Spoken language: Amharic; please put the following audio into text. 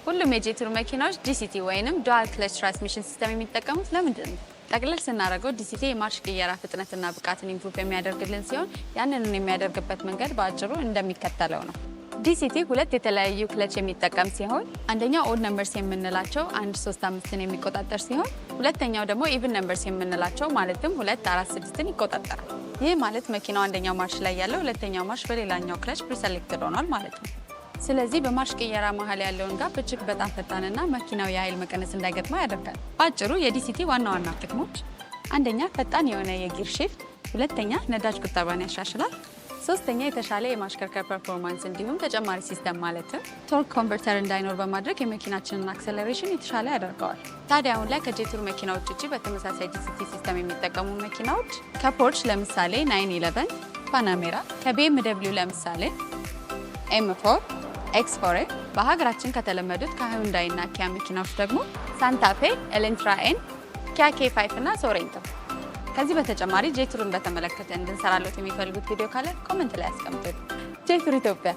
ሁሉም የጄቱር መኪናዎች ዲሲቲ ወይንም ዱዋል ክለች ትራንስሚሽን ሲስተም የሚጠቀሙት ለምንድን ነው? ጠቅለል ስናደርገው ዲሲቲ የማርሽ ቅየራ ፍጥነትና ብቃትን ኢምፕሩቭ የሚያደርግልን ሲሆን ያንንን የሚያደርግበት መንገድ በአጭሩ እንደሚከተለው ነው። ዲሲቲ ሁለት የተለያዩ ክለች የሚጠቀም ሲሆን አንደኛው ኦድ ነምበርስ የምንላቸው 1 3 5ን የሚቆጣጠር ሲሆን ሁለተኛው ደግሞ ኢቭን ነምበርስ የምንላቸው ማለትም 2 4 6ን ይቆጣጠራል። ይህ ማለት መኪናው አንደኛው ማርሽ ላይ ያለው ሁለተኛው ማርሽ በሌላኛው ክለች ፕሪሰሌክትድ ሆኗል ማለት ነው። ስለዚህ በማርሽ ቅየራ መሀል ያለውን ጋፕ እጅግ በጣም ፈጣንና መኪናው የኃይል መቀነስ እንዳይገጥመው ያደርጋል። በአጭሩ የዲሲቲ ዋና ዋና ጥቅሞች አንደኛ ፈጣን የሆነ የጊር ሺፍት፣ ሁለተኛ ነዳጅ ቁጠባን ያሻሽላል፣ ሶስተኛ የተሻለ የማሽከርከር ፐርፎርማንስ እንዲሁም ተጨማሪ ሲስተም ማለትም ቶርክ ኮንቨርተር እንዳይኖር በማድረግ የመኪናችንን አክሰለሬሽን የተሻለ ያደርገዋል። ታዲያ አሁን ላይ ከጄቱር መኪናዎች ውጪ በተመሳሳይ ዲሲቲ ሲስተም የሚጠቀሙ መኪናዎች ከፖርሽ ለምሳሌ 911፣ ፓናሜራ፣ ከቢኤምደብሊው ለምሳሌ ኤም4፣ ኤክስ4፣ በሀገራችን ከተለመዱት ከሃዩንዳይ እና ኪያ መኪናዎች ደግሞ ሳንታፌ፣ ኤሌንትራ ኤን፣ ኪያ K5 እና ሶሬንቶ። ከዚህ በተጨማሪ ጄቱርን በተመለከተ እንድንሰራለት የሚፈልጉት ቪዲዮ ካለ ኮሜንት ላይ አስቀምጡልኝ። ጄቱር ኢትዮጵያ